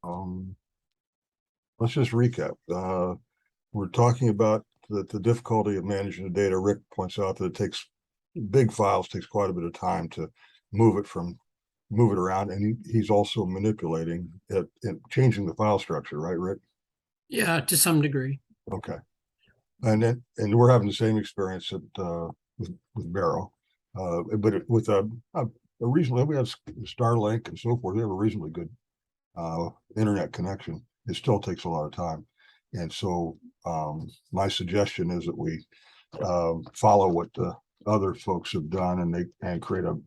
Um, let's just recap. We're talking about the difficulty of managing the data. Rick points out that it takes big files, takes quite a bit of time to move it around, and he's also manipulating it and changing the file structure, right, Rick? Yeah, to some degree. Okay. And we're having the same experience with Barrow, but with a reasonably, we have Starlink and so forth. We have a reasonably good internet connection. It still takes a lot of time, and so my suggestion is that we follow what the other folks have done, and create a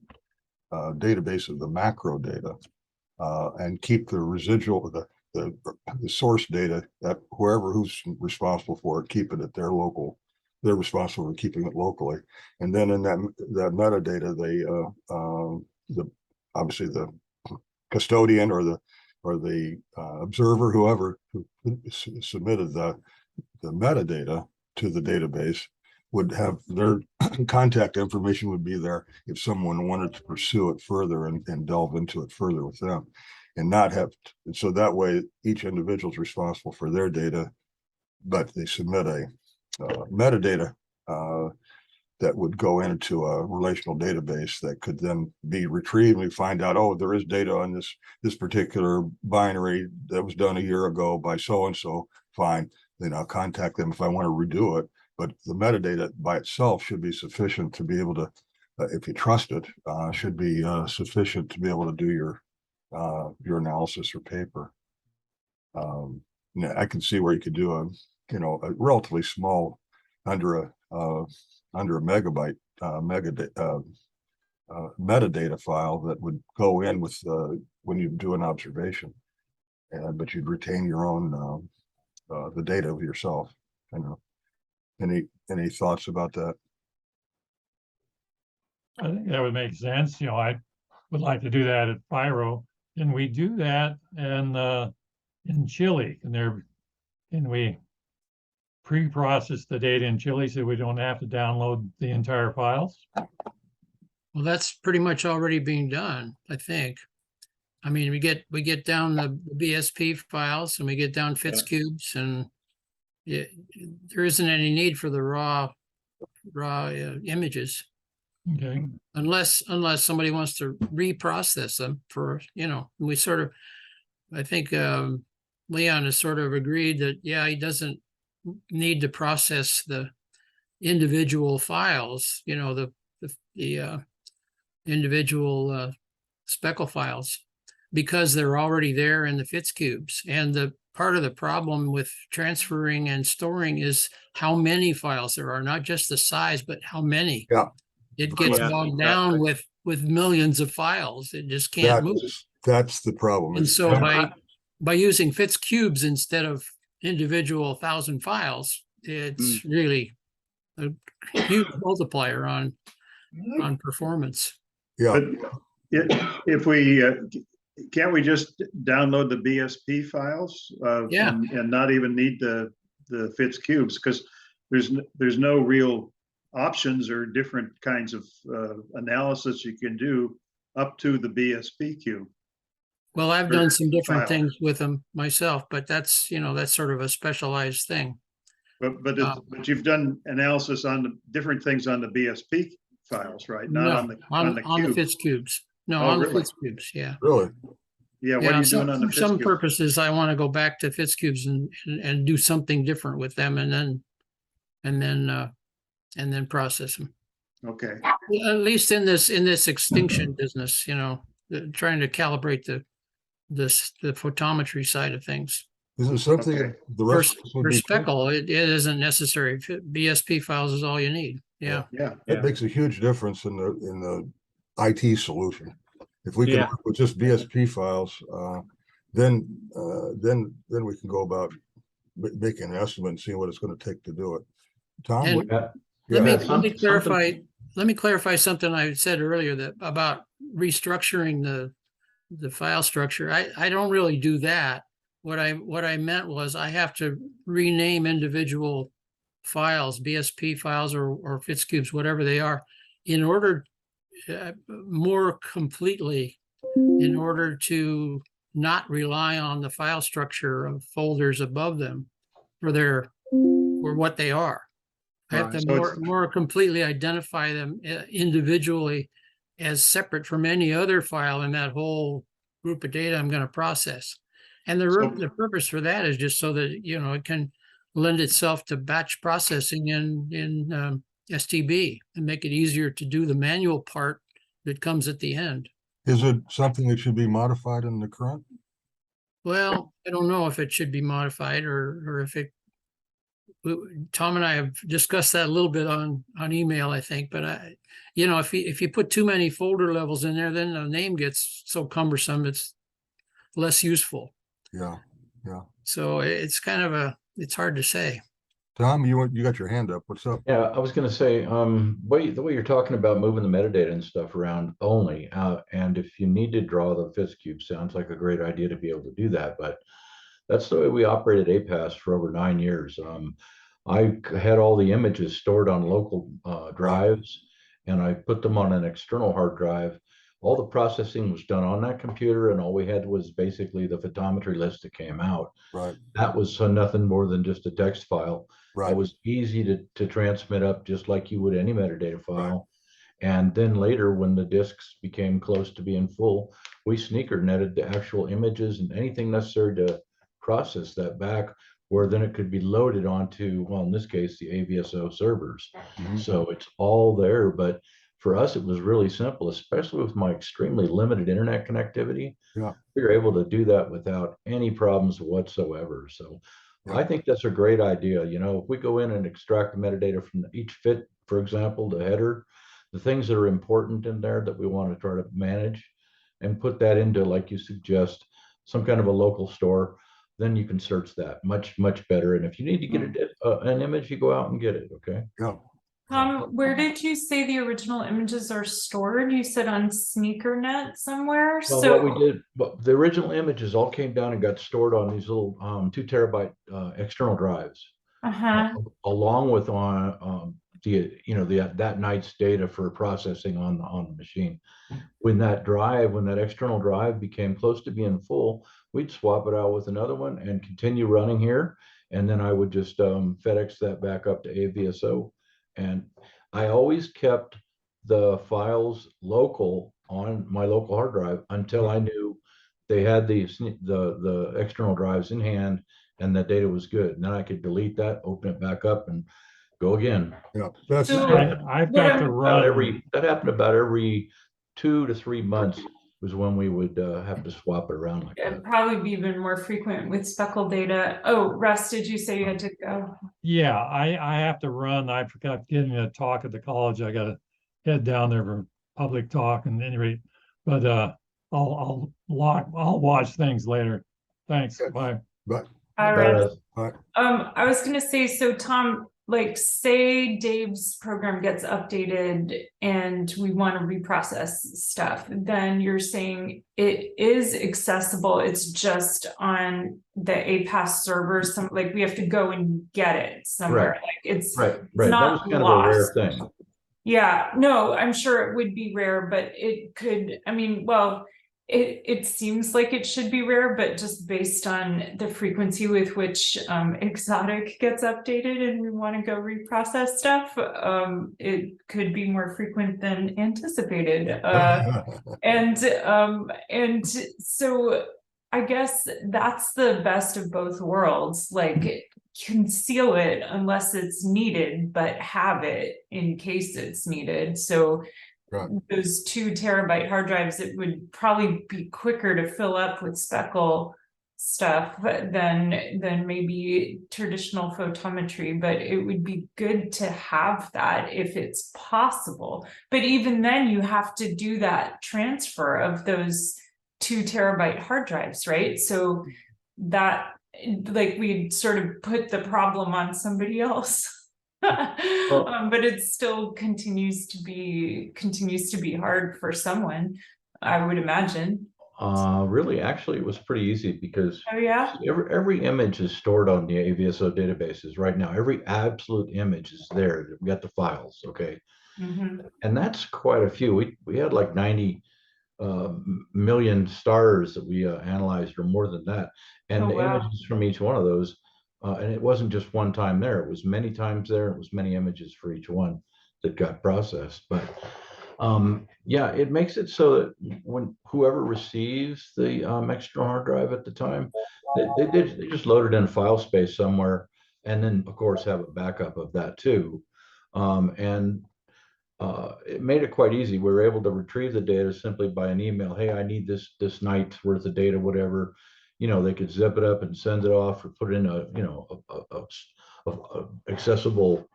database of the macro data, and keep the residual the source data that who's responsible for it, keep it at their local. They're responsible for keeping it locally, and then in that metadata, the obviously the custodian or the observer, whoever who submitted the metadata to the database, would have their contact information would be there if someone wanted to pursue it further and delve into it further with them, and not have so that way each individual is responsible for their data, but they submit a metadata that would go into a relational database that could then be retrieved, and we find out, oh, there is data on this particular binary that was done a year ago by so and so. Fine, then I'll contact them if I want to redo it. But the metadata by itself should be sufficient to be able to, if you trust it, should be sufficient to be able to do your analysis or paper. I can see where you could do a relatively small, under a megabyte metadata file that would go in with when you do an observation, but you'd retain your own the data of yourself. Any thoughts about that? I think that would make sense. I would like to do that at Pyro. Can we do that in Chile? Can we pre-process the data in Chile so we don't have to download the entire files? Well, that's pretty much already being done, I think. I mean, we get down the BSP files and we get down FitzCubes, and there isn't any need for the raw images. Okay. Unless somebody wants to reprocess them for, we sort of, I think Leon has sort of agreed that, yeah, he doesn't need to process the individual files, the individual speckle files, because they're already there in the FitzCubes. And the part of the problem with transferring and storing is how many files there are, not just the size, but how many. Yeah. It gets bogged down with millions of files. It just can't move. That's the problem. And so by using FitzCubes instead of individual 1,000 files, it's really a huge multiplier on performance. Yeah. But if we can't we just download the BSP files and not even need the FitzCubes, because there's no real options or different kinds of analysis you can do up to the BSP cube. Well, I've done some different things with them myself, but that's sort of a specialized thing. But you've done analysis on the different things on the BSP files, right? Not on the FitzCubes. No, on the FitzCubes. Yeah. Really? Yeah. What are you doing on the for some purposes? I want to go back to FitzCubes and do something different with them, and then process them. Okay. At least in this extinction business, trying to calibrate the photometry side of things. Is it something the rest for speckle? It isn't necessary. BSP files is all you need. Yeah. It makes a huge difference in the IT solution. If we can work with just BSP files, then we can go about making an estimate and seeing what it's going to take to do it. Tom, let me clarify. Let me clarify something I said earlier about restructuring the file structure. I don't really do that. What I meant was I have to rename individual files, BSP files or FitzCubes, whatever they are, in order more completely, in order to not rely on the file structure of folders above them for what they are. I have Right, to so more completely identify them individually as separate from any other file in that whole group of data I'm going to process. And the purpose for that is just so that, it can lend itself to batch processing in STB and make it easier to do the manual part that comes at the end. Is it something that should be modified in the current? Well, I don't know if it should be modified or if it, Tom and I have discussed that a little bit on email, I think, but if you put too many folder levels in there, then the name gets so cumbersome, it's less useful. Yeah. So it's it's hard to say. Tom, you got your hand up. What's up? Yeah, I was going to say, the way you're talking about moving the metadata and stuff around only, and if you need to draw the FITS cube, sounds like a great idea to be able to do that. But that's the way we operated APAS for over 9 years. I had all the images stored on local drives, and I put them on an external hard drive. All the processing was done on that computer, and all we had was basically the photometry list that came out. Right. That was nothing more than just a text file. Right. That was easy to transmit up just like you would any metadata file. Right. And then later, when the disks became close to being full, we sneaker netted the actual images and anything necessary to process that back, where then it could be loaded onto, well, in this case, the AVSO servers. Mhm. So it's all there. But for us, it was really simple, especially with my extremely limited internet connectivity. Yeah. We were able to do that without any problems whatsoever. So Yeah. I think that's a great idea. If we go in and extract the metadata from each fit, for example, the header, the things that are important in there that we want to try to manage and put that into, like you suggest, some kind of a local store, then you can search that much, much better. And if you need to get an image, you go out and get it. Okay. Yeah. Where did you say the original images are stored? You said on SneakerNet somewhere. Well, So what we did, the original images all came down and got stored on these little 2 terabyte external drives, along with that night's data for processing on the machine. When that external drive became close to being full, we'd swap it out with another one and continue running here. And then I would just FedEx that back up to AVSO. And I always kept the files local on my local hard drive until I knew they had the external drives in hand and that data was good. And then I could delete that, open it back up, and go again. Yeah. That's So- I've got to run. That happened about every 2 to 3 months was when we would have to swap it around like it'd that. probably be even more frequent with speckle data. Oh, Russ, did you say you had to go? Yeah, I have to run. I forgot getting a talk at the college. I got to head down there for public talk and anyway, but I'll watch things later. Thanks. Good. Bye. but All right. But, I was gonna say, so Tom, like, say Dave's program gets updated and we want to reprocess stuff, then you're saying it is accessible, it's just on the APAS server, like we have to go and get it somewhere, Right. like it's right. That not was kind of a rare lost. thing. Yeah, no, I'm sure it would be rare, but it could, I mean, well, it seems like it should be rare, but just based on the frequency with which Exotic gets updated and we want to go reprocess stuff, it could be more frequent than anticipated. And so I guess that's the best of both worlds, like conceal it unless it's needed, but have it in case it's needed. So Right. those 2 terabyte hard drives, it would probably be quicker to fill up with speckle stuff than maybe traditional photometry, but it would be good to have that if it's possible. But even then you have to do that transfer of those 2 terabyte hard drives, right? So that, like, we sort of put the problem on somebody else. But it still continues to be hard for someone, I would imagine. Really, actually, it was pretty easy because Oh yeah. every image is stored on the AVSO databases right now. Every absolute image is there. We got the files, okay, Mm-hmm. and that's quite a few. We had like 90 million stars that we analyzed, or more than that. And Oh, the wow. images from each one of those, and it wasn't just one time there, it was many times there, it was many images for each one that got processed. But yeah, it makes it so that when whoever receives the external hard drive at the time, they just load it in file space somewhere, and then of course have a backup of that too. And it made it quite easy. We were able to retrieve the data simply by an email. Hey, I need this night's worth of data, whatever. You know, they could zip it up and send it off, or put it in a, you know, a accessible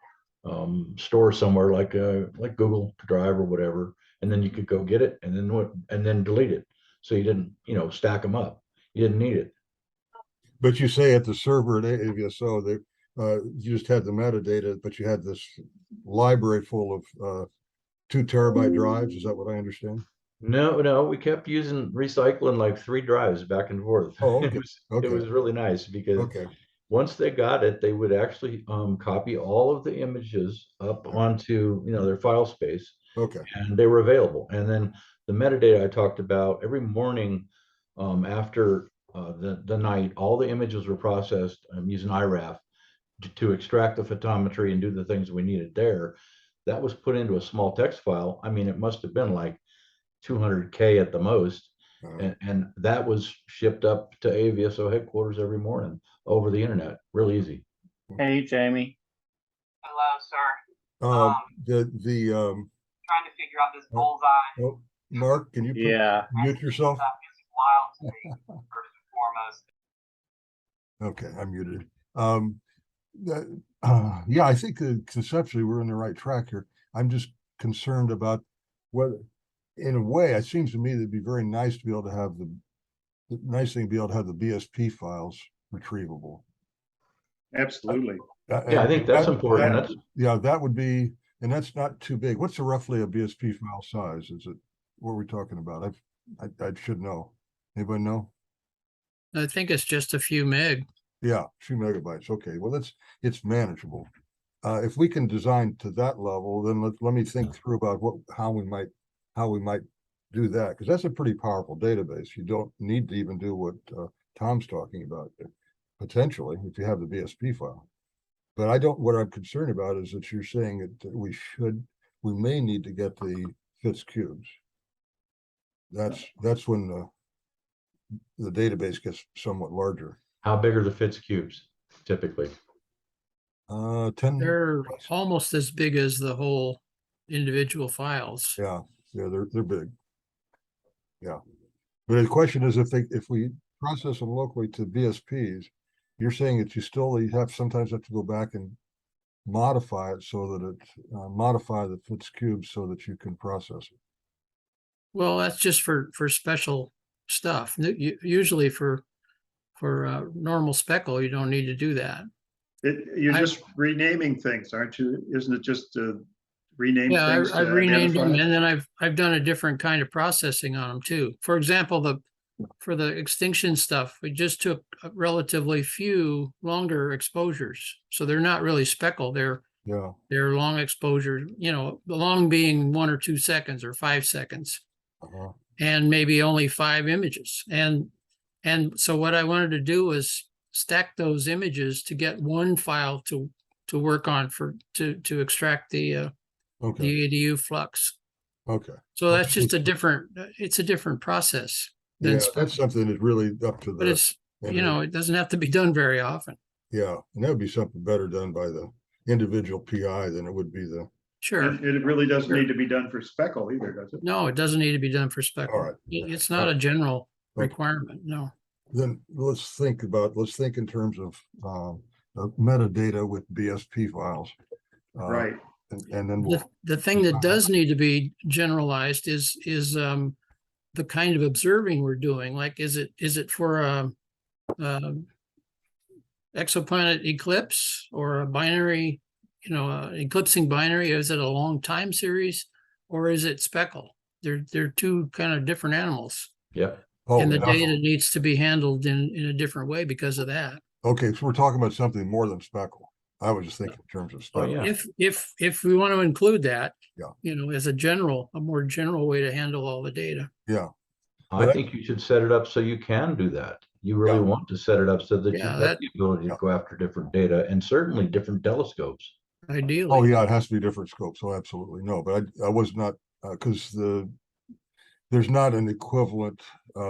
store somewhere like Google Drive or whatever, and then you could go get it and then delete it. So you didn't, you know, stack them up. You didn't need it. But you say at the server at AVSO, they you just had the metadata, but you had this library full of 2 terabyte drives. Is that what I understand? No, we kept recycling like 3 drives back and forth. Oh, It okay. was really nice because Okay. once they got it, they would actually copy all of the images up onto, you know, their file space, Okay. and they were available. And then the metadata I talked about, every morning after the night, all the images were processed using IRAF to extract the photometry and do the things we needed there. That was put into a small text file. I mean, it must have been like 200K at the most. And that was shipped up to AVSO headquarters every morning over the internet. Real easy. Hey, Jamie. Hello, sir. The Trying to figure out this bullseye. oh, Mark, can you Yeah. mute yourself? Stop using wild speak first and foremost. Okay, I'm muted. Yeah, I think conceptually we're in the right track here. I'm just concerned about whether, in a way, it seems to me that it'd be very nice to be able to have the nice thing to be able to have the BSP files retrievable. Absolutely. Yeah, I think that's important. That's Yeah, that would be, and that's not too big. What's roughly a BSP file size? Is it, what are we talking about? I should know. Anybody know? I think it's just a few meg. Yeah, 2 megabytes. Okay, well, it's manageable. If we can design to that level, then let me think through about how we might do that, because that's a pretty powerful database. You don't need to even do what Tom's talking about potentially if you have the BSP file. But what I'm concerned about is that you're saying that we may need to get the Fitz cubes. That's when the database gets somewhat larger. how big are the Fitz cubes typically? 10. They're almost as big as the whole individual files. Yeah, they're big. Yeah, but the question is, if we process them locally to BSPs, you're saying that you sometimes have to go back and modify it so that modify the Fitz cubes so that you can process it. Well, that's just for special stuff. Usually for normal speckle, you don't need to do that. You're just renaming things, aren't you? Isn't it just rename Yeah, things? I've to renamed them, identify? and then I've done a different kind of processing on them too. For example, for the extinction stuff, we just took a relatively few longer exposures, so they're not really speckle. They're long exposure. You know, the long being 1 or 2 seconds or 5 seconds, and maybe only 5 images. And so what I wanted to do was stack those images to get one file to work on to extract the ADU flux. Okay. So that's just it's a different process. Yeah, that's something that's really up to but it's, you know, it doesn't have to be done very often. Yeah, and that would be something better done by the individual PI than it would be the. Sure. And it really doesn't need to be done for speckle either, does it? No, it doesn't need to be done for speckle. All right. It's not a general requirement, no. Then let's think in terms of metadata with BSP files. Right. And then the thing that does need to be generalized is the kind of observing we're doing. Like, is it for a exoplanet eclipse or a binary, you know, eclipsing binary? Is it a long time series, or is it speckle? They're 2 kind of different animals. Yeah. And the data needs to be handled in a different way because of that. Okay, so we're talking about something more than speckle. I was just thinking in terms of Oh, stuff. yeah. If we want to include that, Yeah. you know, as a more general way to handle all the data. Yeah, I But think you should set it up so you can do that. You really Yeah. want to set it up so that Yeah, you've got that- the ability to Yeah. go after different data and certainly different telescopes. oh Ideally, yeah, it has to be different scopes. So absolutely no, but I was not, because there's not an equivalent,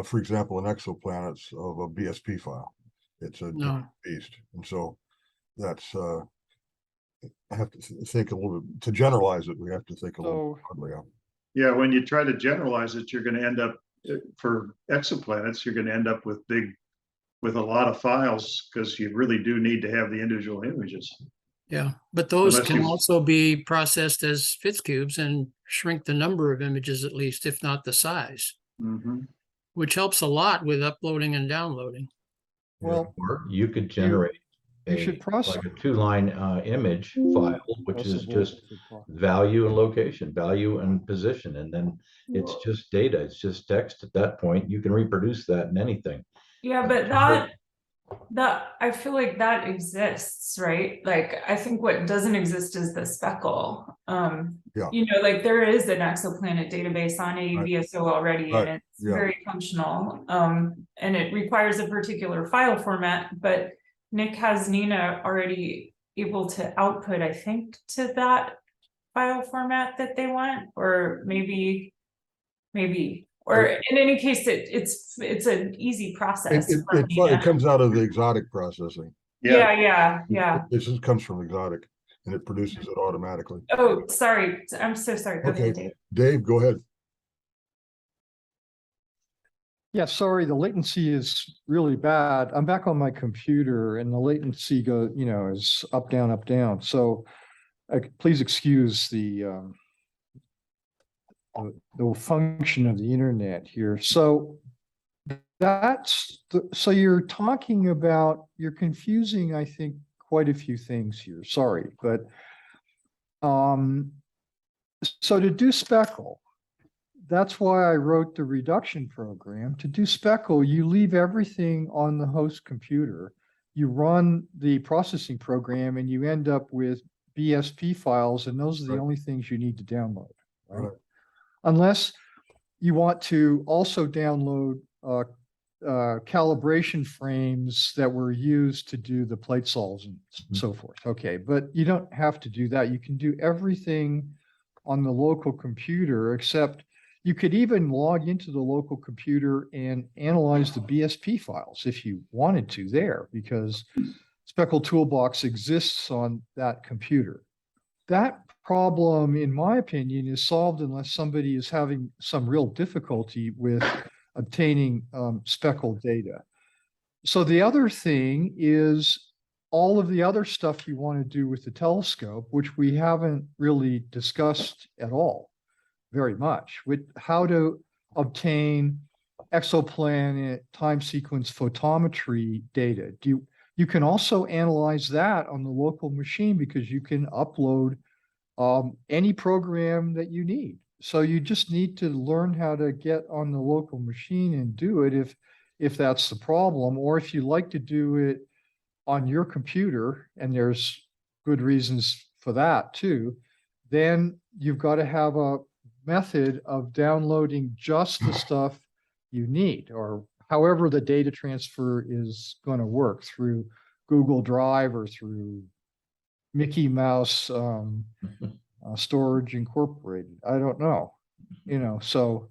for example, in exoplanets of a BSP file. It's a no. different beast, and so that's I have to think a little bit to generalize it. We have to think a little broadly. Yeah, when you try to generalize it, you're going to end up for exoplanets, you're going to end up with a lot of files because you really do need to have the individual images. Yeah, but those Unless can you- also be processed as Fitzcubes and shrink the number of images at least, if not the size, Mhm. which helps a lot with uploading and downloading. Well, Or you could generate you should process. like a 2-line image file, which is just value and location, value and position, and then it's just data. It's just text at that point. You can reproduce that in anything. Yeah, but that I feel like that exists, right? Like I think what doesn't exist is the speckle. Yeah. You know, like there is an exoplanet database on AVSO already, Right. and it's Yeah. very functional. And it requires a particular file format, but Nick has Nina already able to output, I think, to that file format that they want, or maybe, or in any case, it's an easy process. for Nina. It comes out of the exotic processing. Yeah. This just comes from exotic, and it produces it automatically. Oh, sorry. I'm so sorry. Go ahead, Okay, Dave. Dave, go ahead. Yeah, sorry, the latency is really bad. I'm back on my computer and the latency is up, down, up, down. So please excuse the function of the internet here. So so you're talking about, you're confusing, I think, quite a few things here. Sorry, but so to do speckle, that's why I wrote the reduction program. To do speckle, you leave everything on the host computer. You run the processing program and you end up with BSP files, and those are the Right. only things you need to download, right? Right. Unless you want to also download calibration frames that were used to do the plate solves and so forth. Okay, but you don't have to do that. You can do everything on the local computer, except you could even log into the local computer and analyze the BSP files if you wanted to there, because Speckle Toolbox exists on that computer. That problem, in my opinion, is solved unless somebody is having some real difficulty with obtaining speckled data. So the other thing is all of the other stuff you want to do with the telescope, which we haven't really discussed at all very much, with how to obtain exoplanet time sequence photometry data. You can also analyze that on the local machine because you can upload any program that you need. So you just need to learn how to get on the local machine and do it if that's the problem, or if you like to do it on your computer, and there's good reasons for that too, then you've got to have a method of downloading just the stuff you need, or however the data transfer is going to work through Google Drive or through Mickey Mouse Storage Incorporated. I don't know, so,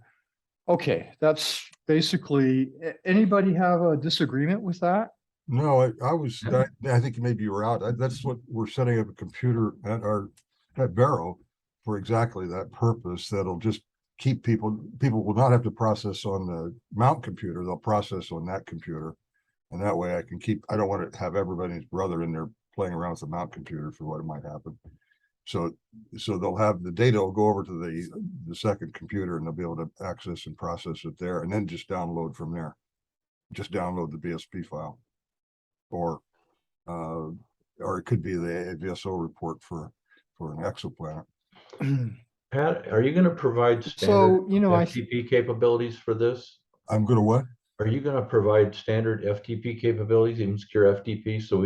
okay, that's basically, anybody have a disagreement with that? No, I think maybe you were out. That's what we're setting up a computer at Barrow for exactly that purpose. That'll just keep people will not have to process on the mount computer. They'll process on that computer. And that way I don't want to have everybody's brother in there playing around with the mount computer for what might happen. So they'll have the data will go over to the second computer, and they'll be able to access and process it there, and then just download from there. Just download the BSP file. Or it could be the AVSO report for an exoplanet. Pat, are you going to provide So, standard FTP capabilities for this? I'm going to what? Are you going to provide standard FTP capabilities, even secure FTP, so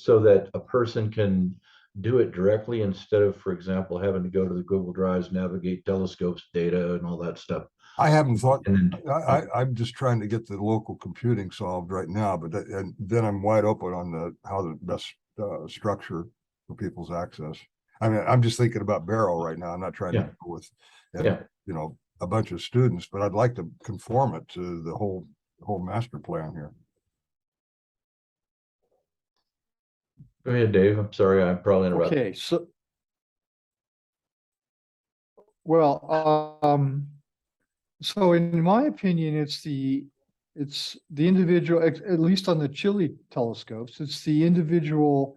so that a person can do it directly instead of, for example, having to go to the Google Drives, navigate telescopes data and all that stuff. I haven't thought, And then, I'm just trying to get the local computing solved right now, but and then I'm wide open on how the best structure for people's access. I mean, I'm just thinking about Barrow right now. I'm not trying to go with, you know, a bunch of students, but I'd like to conform it to the whole master plan here. Go ahead, Dave. I'm sorry, I probably interrupted. Okay, so, well, so in my opinion, it's the individual, at least on the Chile telescopes, it's the individual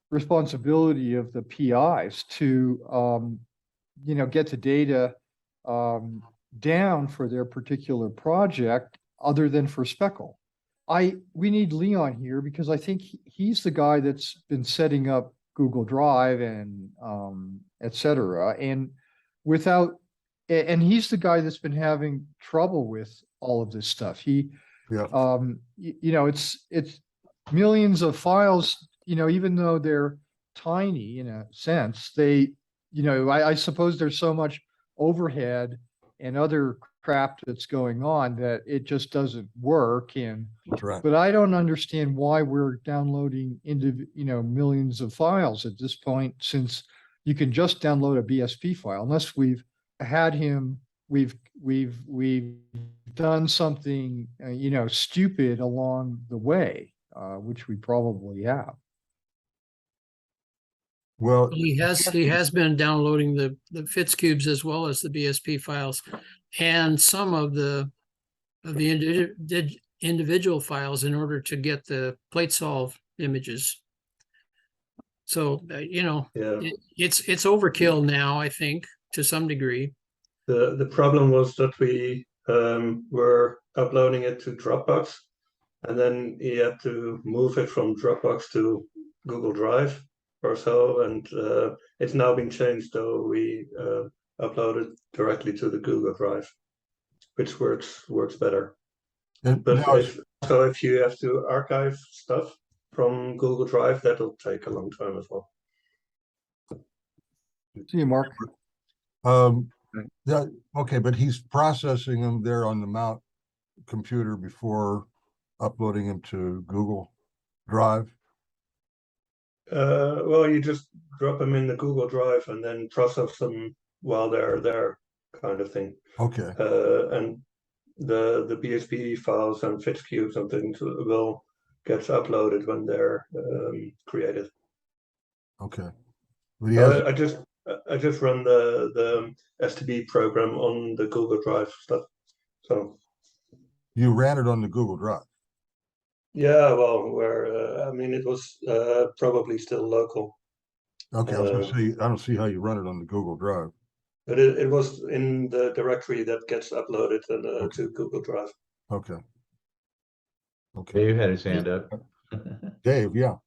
responsibility of the PIs to, you know, get the data down for their particular project, other than for speckle. We need Leon here because I think he's the guy that's been setting up Google Drive and et cetera. And he's the guy that's been having trouble with all of this stuff. You know, it's millions of files, you know, even though they're tiny in a sense, you know, I suppose there's so much overhead and other crap that's going on that it just doesn't work. But I don't understand why we're downloading into, you know, millions of files at this point, since you can just download a BSP file, unless we've done something, you know, stupid along the way, which we probably have. Well, He has been downloading the FITS cubes as well as the BSP files, and some of the individual files in order to get the plate solve images. So you know, it's overkill now, I think, to some degree. The problem was that we were uploading it to Dropbox, and then he had to move it from Dropbox to Google Drive or so, and it's now been changed, so we upload it directly to the Google Drive, which works better. But if you have to archive stuff from Google Drive, that'll take a long time as well. See you, Mark. Yeah, okay, but he's processing them there on the Mount computer before uploading them to Google Drive. Well, you just drop them in the Google Drive and then process them while they're there, kind of thing. Okay. And the BSP files and FITS cubes and things will get uploaded when they're created. Okay. I just run the STB program on the Google Drive stuff. So you ran it on the Google Drive. Yeah, well, I mean, it was probably still local. Okay, I was gonna say, I don't see how you run it on the Google Drive. But it was in the directory that gets uploaded to Google Drive. Okay. Okay, you had his hand up. Dave, yeah.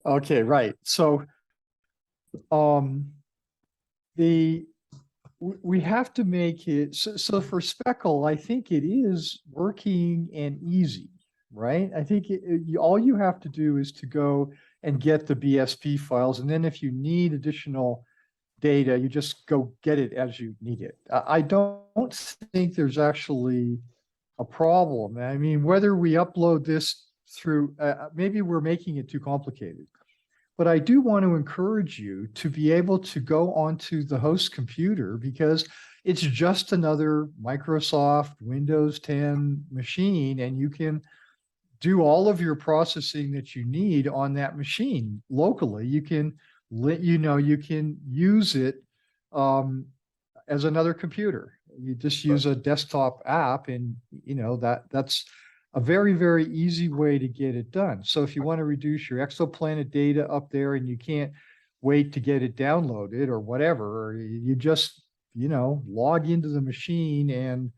Okay, right. So, we have to make it so for speckle, I think it is working and easy, right? I think all you have to do is to go and get the BSP files, and then if you need additional data, you just go get it as you need it. I don't think there's actually a problem. I mean, whether we upload this through, maybe we're making it too complicated. But I do want to encourage you to be able to go onto the host computer, because it's just another Microsoft Windows 10 machine, and you can do all of your processing that you need on that machine locally. You can you can use it as another computer. You just use a desktop app, and that's a very, very easy way to get it done. So if you want to reduce your exoplanet data up there and you can't wait to get it downloaded or whatever, or you just, log into the machine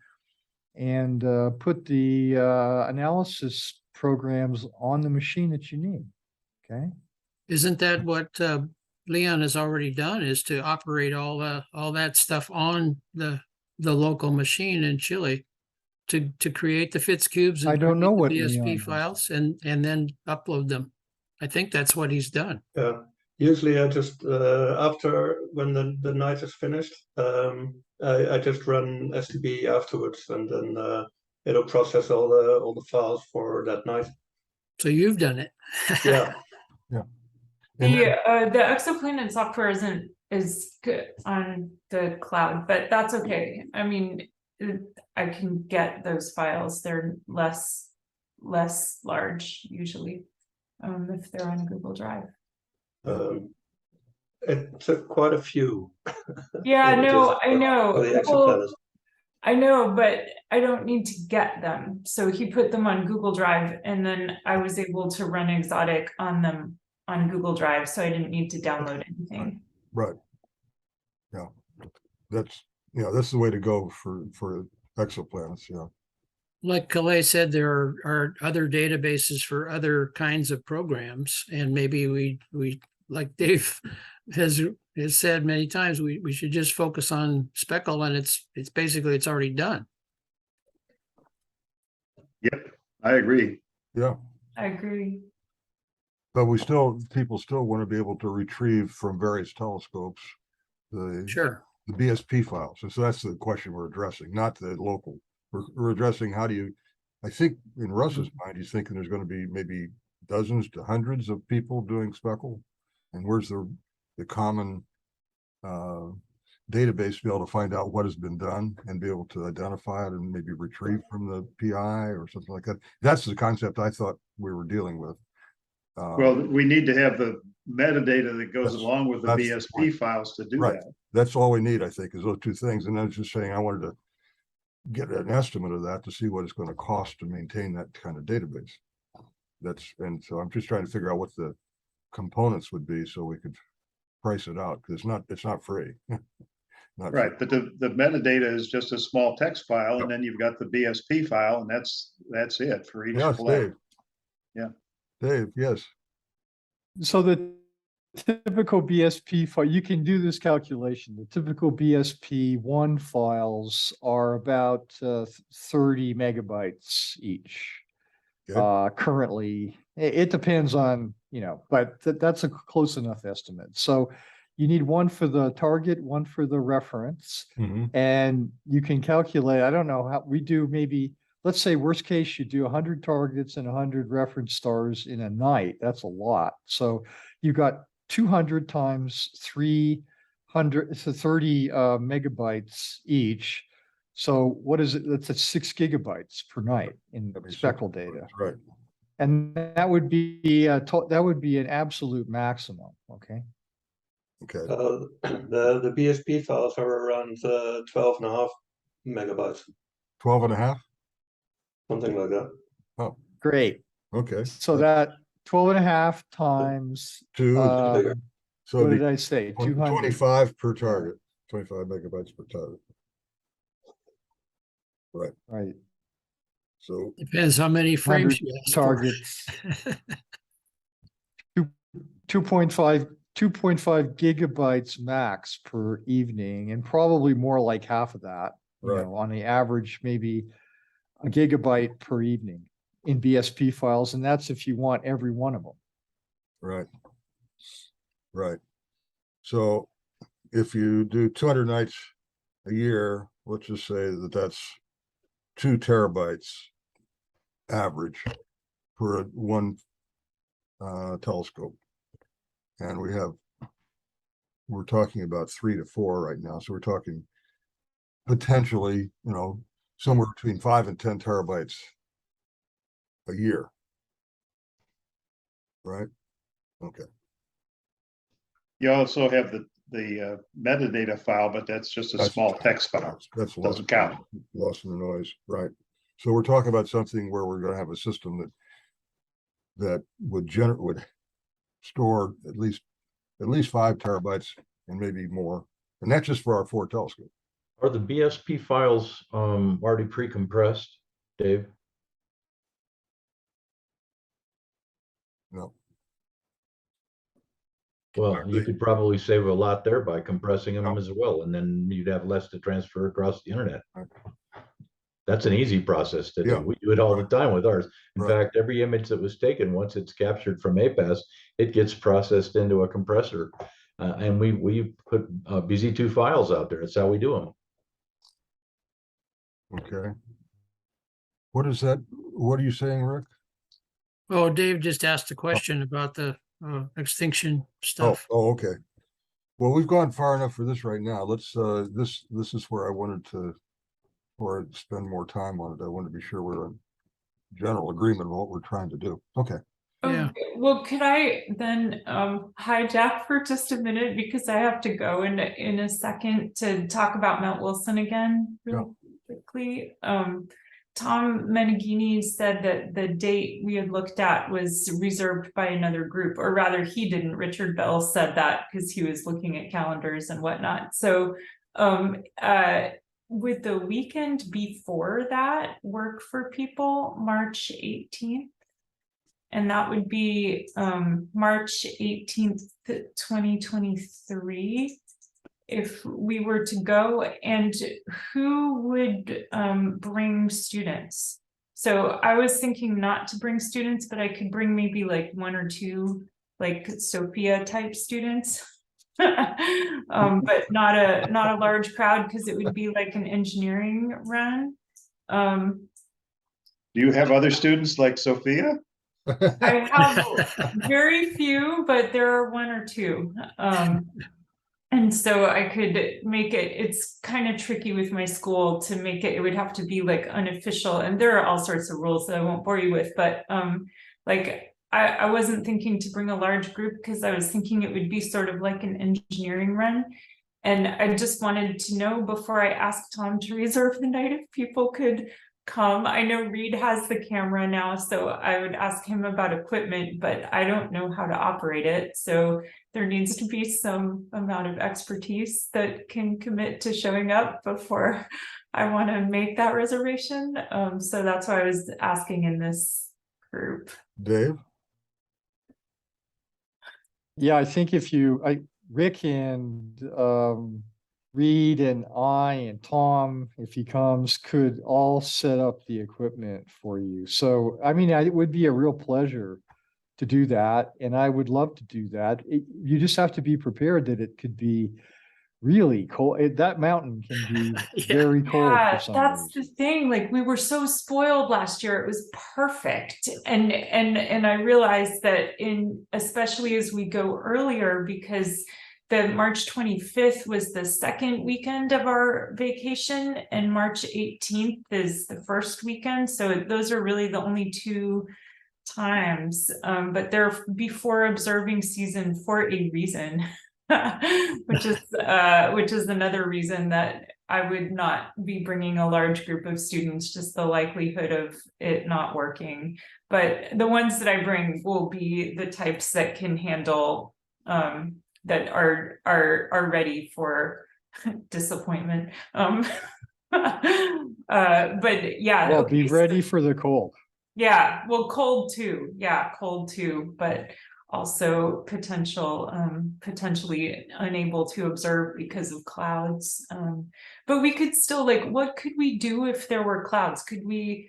and put the analysis programs on the machine that you need. Okay. Isn't that what Leon has already done, is to operate all that stuff on the local machine in Chile? to create the Fitz cubes and I don't know create the what BSP Leon does. files and then upload them. I think that's what he's done. Yeah, usually I just after when the night is finished, I just run STB afterwards, and then it'll process all the files for that night. So you've done it. Yeah. And The exoplanet software is good on the cloud, but that's okay. I mean, I can get those files. They're less large usually, if they're on Google Drive. It took quite a few. Yeah, no, I For know. the Well, exoplanets. I know, but I don't need to get them. So he put them on Google Drive, and then I was able to run Exotic on them on Google Drive, so I didn't need to download anything. right. Yeah, that's the way to go for exoplanets. Yeah. Like Calais said, there are other databases for other kinds of programs, and maybe we like Dave has said many times, we should just focus on Speckle, and it's basically it's already done. Yep, I agree. Yeah. I agree. But people still want to be able to retrieve from various telescopes Sure. the BSP files. And so that's the question we're addressing, not the local. We're addressing how do you, I think in Russ's mind, he's thinking there's going to be maybe dozens to hundreds of people doing Speckle. And where's the common database to be able to find out what has been done and be able to identify it and maybe retrieve from the PI or something like that. That's the concept I thought we were dealing with. Well, we need to have the metadata that goes along with the that's the BSP point. files to do Right. that. That's all we need, I think, is those two things. And I was just saying, I wanted to get an estimate of that to see what it's going to cost to maintain that kind of database. And so I'm just trying to figure out what the components would be so we could price it out, because it's not free. Not Right, free. but the metadata is just a small text file, and then you've got the BSP file, and that's it for each Yes, flag. Dave. Yeah. Dave, yes. So the typical BSP file, you can do this calculation. The typical BSP1 files are about 30 megabytes each. Okay. Currently, it depends on, but that's a close enough estimate. So you need one for the target, one for the reference, Mhm. and you can calculate, I don't know how we do, maybe, let's say worst case, you do 100 targets and 100 reference stars in a night. That's a lot. So you got 200 times 300, so 30 megabytes each. So what is it? That's at 6 gigabytes per night in That'd be Speckle simple. data. Right. And that would be an absolute maximum. Okay. Okay. The BSP files are around 12.5 megabytes, 12 and a half. something like that. Oh, Great. okay. So that 12 and a half times, Two. bigger. So what it'd did be I say? 200. 25 per target, 25 megabytes per target. Right. Right. So Depends how many frames 100 you ask targets. 2.5 gigabytes max per evening, and probably more like half of that, Right. on the average, maybe a gigabyte per evening in BSP files. And that's if you want every one of them. right. Right. So if you do 200 nights a year, let's just say that that's 2 terabytes average per one telescope. And we're talking about 3 to 4 right now. So we're talking potentially, somewhere between 5 and 10 terabytes a year. Right? Okay. You also have the metadata file, but that's just a small text file. That's Doesn't count. Lost in the noise. Right. So we're talking about something where we're going to have a system that would store at least 5 terabytes and maybe more. And that's just for our 4 telescopes. Are the BSP files already pre-compressed, Dave? No. Well, you could probably save a lot there by compressing them No. as well, and then you'd have less to transfer across the internet. That's an easy process to do. Yeah. We do it all the time with ours. In Right. fact, every image that was taken, once it's captured from APAS, it gets processed into a compressor. And we put BZ2 files out there. That's how we do them. Okay. What is that? What are you saying, Rick? Oh, Dave just asked a question about the extinction stuff. Oh, okay. Well, we've gone far enough for this right now. Let's, this is where I wanted to, or spend more time on it. I want to be sure we're in general agreement on what we're trying to do. Okay. Yeah. Okay, well, could I then hijack for just a minute because I have to go in a second to talk about Mount Wilson again really quickly. Tom Meneghini said that the date we had looked at was reserved by another group, or rather he didn't. Richard Bell said that because he was looking at calendars and whatnot. So would the weekend before that work for people, March 18th? And that would be March 18th, 2023. If we were to go, and who would bring students? So I was thinking not to bring students, but I could bring maybe like 1 or 2 like Sophia type students. But not a large crowd because it would be like an engineering run. Do you have other students like Sophia? I have very few, but there are 1 or 2. And so I could make it, it's kind of tricky with my school to make it, it would have to be like unofficial, and there are all sorts of rules that I won't bore you with, but like I wasn't thinking to bring a large group because I was thinking it would be sort of like an engineering run. And I just wanted to know before I asked Tom to reserve the night if people could come. I know Reed has the camera now, so I would ask him about equipment, but I don't know how to operate it. So there needs to be some amount of expertise that can commit to showing up before I want to make that reservation. So that's why I was asking in this group. Dave? Yeah, I think if you, Rick and Reed and I and Tom, if he comes, could all set up the equipment for you. So, I mean, it would be a real pleasure to do that, and I would love to do that. You just have to be prepared that it could be really cold. That mountain can be very cold for some that's reason. the thing. Like, we were so spoiled last year; it was perfect, and I realized that especially as we go earlier, because the March 25th was the second weekend of our vacation, and March 18th is the first weekend. So those are really the only 2 times, but they're before observing season for a reason, which is another reason that I would not be bringing a large group of students, just the likelihood of it not working. But the ones that I bring will be the types that can handle that are ready for disappointment. But yeah, Well, be ready for the cold. Yeah, well, cold too. Yeah, cold too, but also potentially unable to observe because of clouds. But we could still, like, what could we do if there were clouds? Could we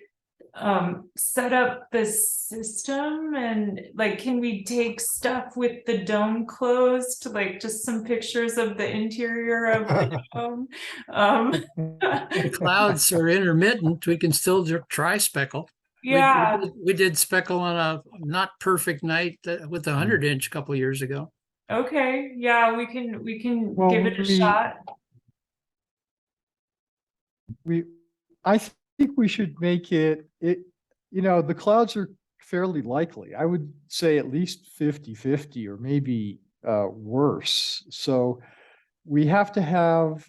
set up the system, and like, can we take stuff with the dome closed, like just some pictures of the interior of the dome? The clouds are intermittent. We can still try speckle. Yeah. We did speckle on a not perfect night with a 100-inch a couple years ago. Okay, yeah, we can Well, give it a shot. I think we should make it, the clouds are fairly likely. I would say at least 50-50 or maybe worse. So we have to have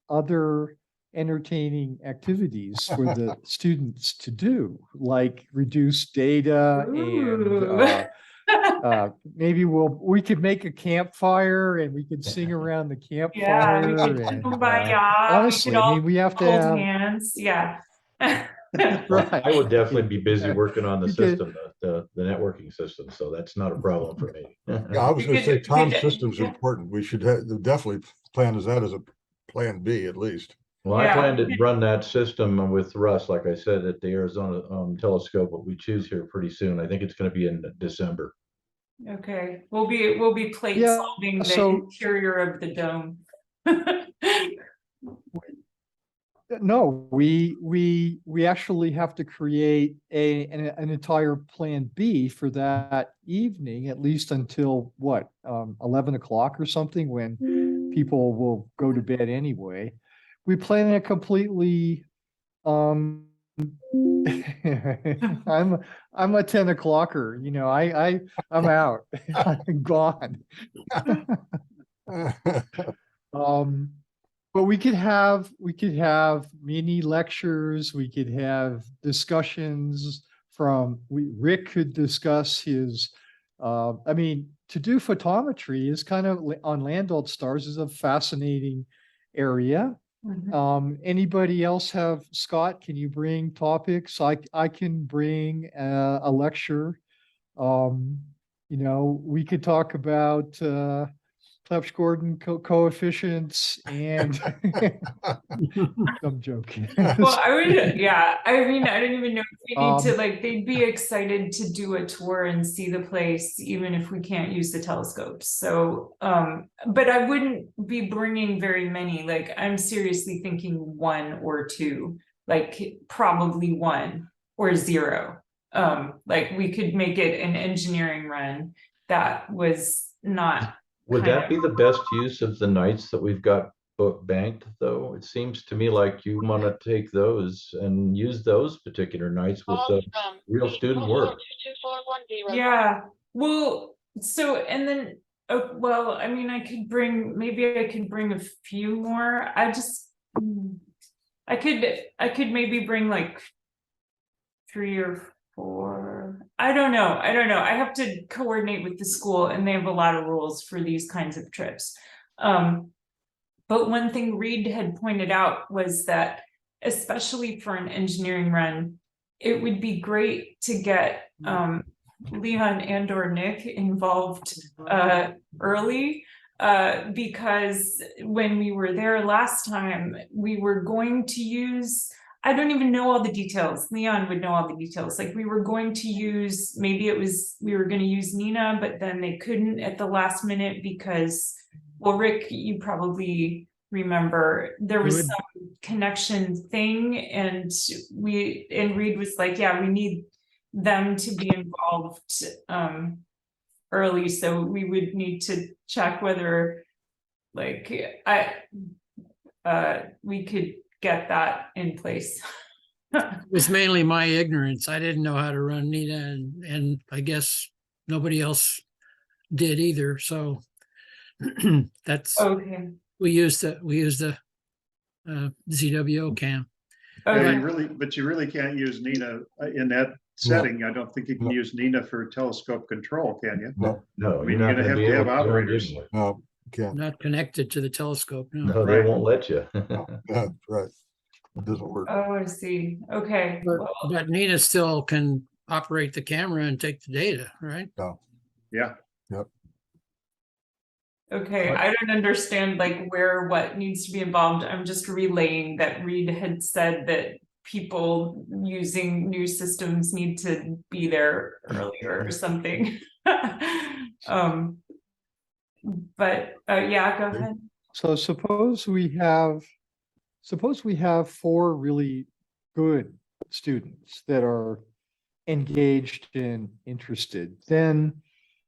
other entertaining activities for the students to do, like reduce data. Ooh. And maybe we could make a campfire and we could sing around the campfire. Yeah, we could and honestly, honestly, I mean, we have to hold have hands. Yeah. right. I would definitely be busy working on the You could- system, the networking system, so that's not a problem for me. Yeah, I was We gonna say could- Tom's system's important. We should definitely plan that as a plan B at least. Well, I Yeah. plan to run that system with Russ, like I said, at the Arizona telescope, what we choose here pretty soon. I think it's going to be in December. Okay, we'll be plate Yeah, solving the so- interior of the dome. No, we actually have to create an entire plan B for that evening, at least until what, 11 o'clock or something, when people will go to bed anyway. We plan it completely, I'm I'm a 10 o'clocker, you know, I'm out, I'm gone. But we could have mini lectures, we could have discussions Rick could discuss his, I mean, to do photometry is kind of on land alt stars is a fascinating area. Mhm. Anybody else have, Scott, can you bring topics? I can bring a lecture. You know, we could talk about, Clebsch-Gordon coefficients and I'm joking. Well, I would, yeah, I mean, I don't even know if we need to, Um, like, they'd be excited to do a tour and see the place, even if we can't use the telescopes. So, but I wouldn't be bringing very many, like, I'm seriously thinking 1 or 2, like probably 1 or 0. Like we could make it an engineering run that was not Would kind that be the best use of the nights that we've got banked, though? It seems to me like you want to take those and use those particular nights with the real student work. Yeah, well, so, and then, oh, well, I mean, maybe I could bring a few more. I could maybe bring like 3 or 4. I don't know. I have to coordinate with the school and they have a lot of rules for these kinds of trips. But one thing Reed had pointed out was that, especially for an engineering run, it would be great to get Leon and or Nick involved early, because when we were there last time, we were going to use, I don't even know all the details. Leon would know all the details. Like we were going to use, maybe we were going to use Nina, but then they couldn't at the last minute because, well, Rick, you probably remember there was some connection thing, and Reed was like, yeah, we need them to be involved early, so we would need to check whether like we could get that in place. It was mainly my ignorance. I didn't know how to run Nina, and I guess nobody else did either. So that's Okay. we used the ZWO cam. Yeah, Okay. but you really can't use Nina in that setting. I don't think you can use Nina for telescope control, can you? No, No, I mean, you're you're not gonna going to have be to able have to do operators. it. no, can't. Not connected to the telescope. No. No, they Right. won't let you. No, right. It doesn't work. Oh, I see. Okay. Well, But Nina still can operate the camera and take the data, right? Yeah, okay, I don't understand like what needs to be involved. I'm just relaying that Reed had said that people using new systems need to be there earlier or something. But yeah, go ahead. So suppose we have 4 really good students that are engaged and interested, then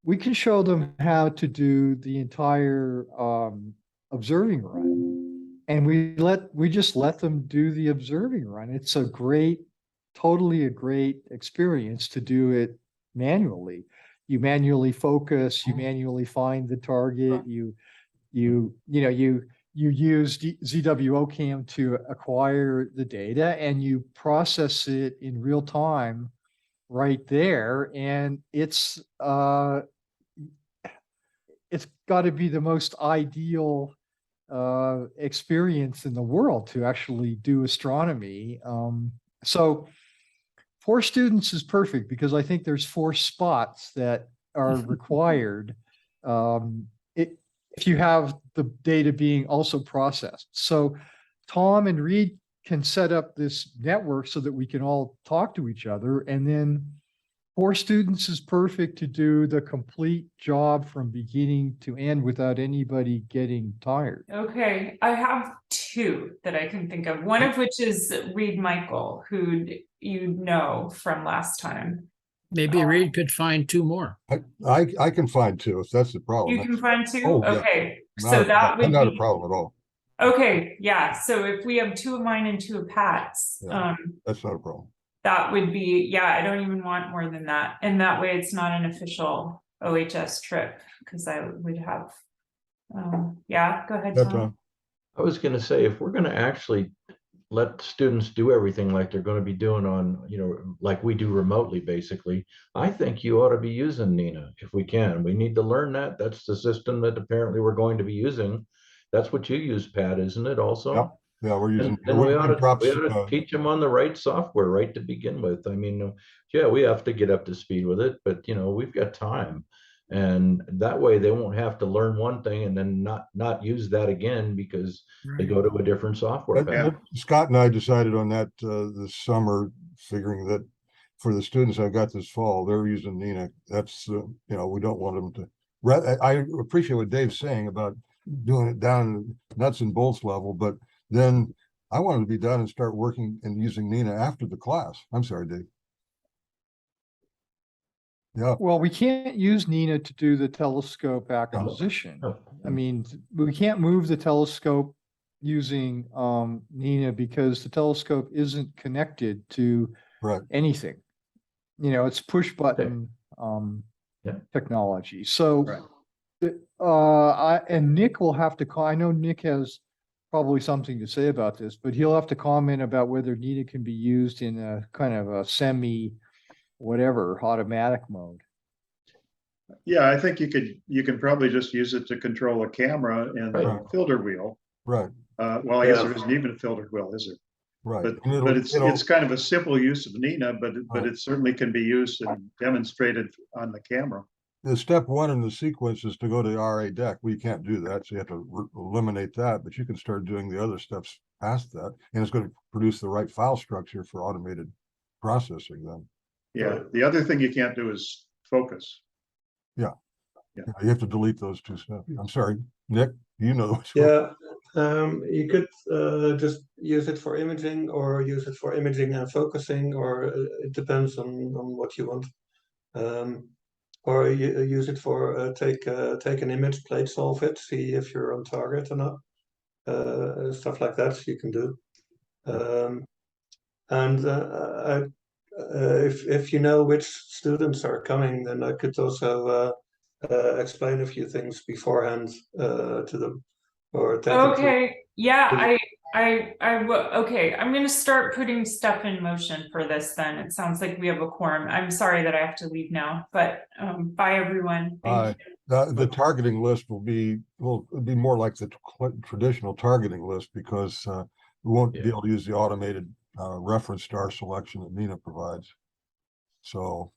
we can show them how to do the entire observing run. And we just let them do the observing run. It's totally a great experience to do it manually. You manually focus, you manually find the target, you use ZWO cam to acquire the data and you process it in real time right there. And it's got to be the most ideal experience in the world to actually do astronomy. So 4 students is perfect because I think there's 4 spots that are required if you have the data being also processed. So Tom and Reed can set up this network so that we can all talk to each other, and then 4 students is perfect to do the complete job from beginning to end without anybody getting tired. Okay, I have 2 that I can think of. One of which is Reed Michael, who you know from last time. Maybe Reed could find 2 more. I can find 2 if that's the problem. You can find 2? Oh, yeah. Okay, Not so a- that would Not a be, problem at all. okay, yeah, so if we have 2 of mine and 2 of Pat's, Yeah. That's not a problem. that would be, yeah, I don't even want more than that. And that way it's not an official OHS trip, because I would have, yeah, go ahead, Yeah, Tom. Tom. I was gonna say, if we're gonna actually let students do everything like they're gonna be doing on, like we do remotely, basically, I think you ought to be using Nina if we can. We need to learn that. That's the system that apparently we're going to be using. That's what you use, Pat, isn't it also? Yep. Yeah, we're using. And we ought drops, to teach them on the right software right to begin with. I mean, yeah, we have to get up to speed with it, but we've got time. And that way they won't have to learn one thing and then not use that again because they go to a different software. But Scott and I decided on that this summer, figuring that for the students I got this fall, they're using Nina. That's we don't want them to. I appreciate what Dave's saying about doing it down nuts and bolts level, but then I want to be done and start working and using Nina after the class. I'm sorry, Dave. Yeah. Well, we can't use Nina to do the telescope acquisition. No. I mean, we can't move the telescope using Nina because the telescope isn't connected to Right. anything. It's push button technology. So and Nick will have to call. I know Nick has probably something to say about this, but he'll have to comment about whether Nina can be used in a kind of a whatever automatic mode. Yeah, I think you can probably just use it to control a camera and the filter wheel. Right. Well, I guess there isn't even a filter wheel, is there? Right. But it's kind of a simple use of Nina, but it certainly can be used and demonstrated on the camera. The step 1 in the sequence is to go to RA deck. We can't do that, so you have to eliminate that, but you can start doing the other steps past that, and it's going to produce the right file structure for automated processing then. Yeah, the other thing you can't do is focus. Yeah. You have to delete those 2 steps. I'm sorry, Nick, what's Yeah, you could just use it for imaging or use it for imaging and focusing, or it depends on what you want. Or you use it for take an image, plate solve it, see if you're on target or not. Stuff like that you can do. If you know which students are coming, then I could also explain a few things beforehand to them, or take them Okay, yeah, okay, I'm gonna start putting stuff in motion for this then. It sounds like we have a quorum. I'm sorry that I have to leave now, but bye everyone. Thank you. The targeting list will be more like the traditional targeting list because we won't be able to use the automated reference star selection that Nina provides. So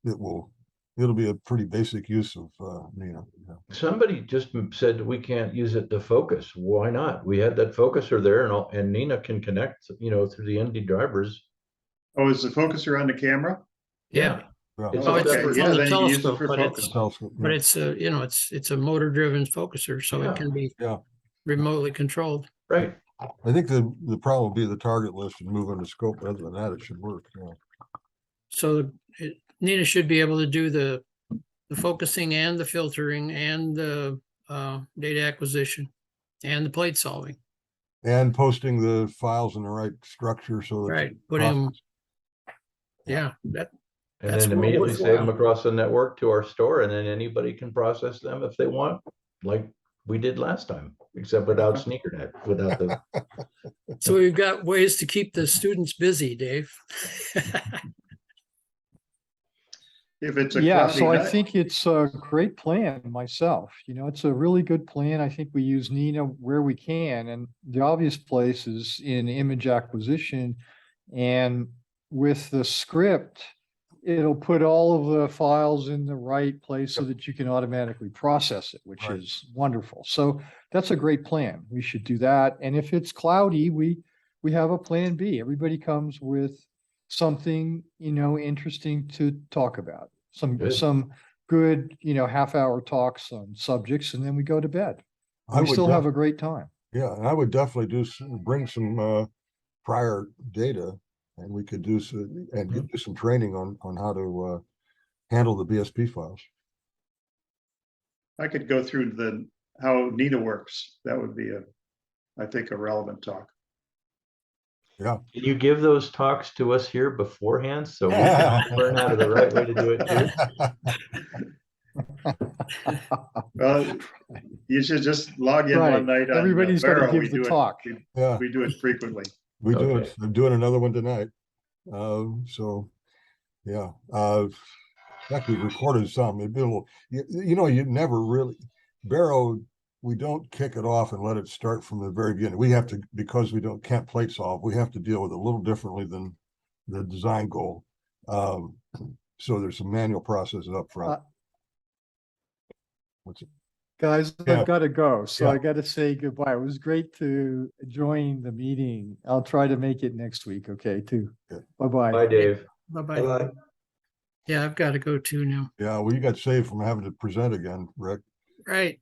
it'll be a pretty basic use of Nina. Somebody just said we can't use it to focus. Why not? We had that focuser there, and Nina can connect, through the ND drivers. Oh, is the focuser on the camera? Yeah. It's Oh, it's okay. on the Then you use it telescope, for focus. but it's it's a motor driven focuser, so it can be remotely controlled. Right. I think the problem will be the target list and moving the scope. Other than that, it should work. So Nina should be able to do the focusing and the filtering and the data acquisition and the plate solving. And posting the files in the right structure so that Right, putting them. Yeah, And that's then more immediately save them worthwhile. across the network to our store, and then anybody can process them if they want, like we did last time, except without SneakerNet, without the. So we've got ways to keep the students busy, Dave. If it's a Yeah, cloudy so I night. think it's a great plan myself. It's a really good plan. I think we use Nina where we can, and the obvious place is in image acquisition. And with the script, it'll put all of the files in the right place so that you can automatically process it, which is wonderful. So that's a great plan. We should do that. And if it's cloudy, we have a plan B. Everybody comes with something, interesting to talk about. Good. Some good, half-hour talks on subjects, and then we go to bed. I We would still def- have a great time. Yeah, and I would definitely bring some prior data, and we could do some training on how to handle the BSP files. I could go through how NIDA works. That would be I think, a relevant talk. Yeah. Can you give those talks to us here beforehand so we can learn how to the right way to do it too? Well, you should just log in Right. one night on Everybody's got to Barrow. give the talk. Yeah, We do it frequently. we do Okay. it. I'm doing another one tonight. So yeah. In fact, we recorded some. It'd be a little, you never really Barrow. We don't kick it off and let it start from the very beginning. We have to, because we can't plate solve, we have to deal with it a little differently than the design goal. So there's some manual processes up front. What's it? Guys, Yeah. I've got to go, so Yeah. I got to say goodbye. It was great to join the meeting. I'll try to make it next week, okay, too. Yeah. Bye-bye. Bye, Dave. Bye-bye. Bye-bye. Yeah, I've got to go too now. Yeah, well, you got saved from having to present again, Rick. Right.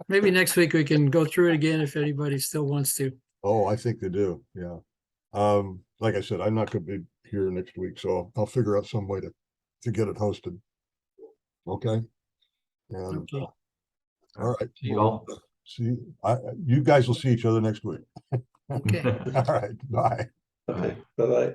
Maybe next week we can go through it again if anybody still wants to. Oh, I think they do. Yeah. Like I said, I'm not going to be here next week, so I'll figure out some way to get it hosted. Okay. And Okay. all right. See well, y'all. you guys will see each other next week. Okay. All right. Bye. Okay, bye-bye.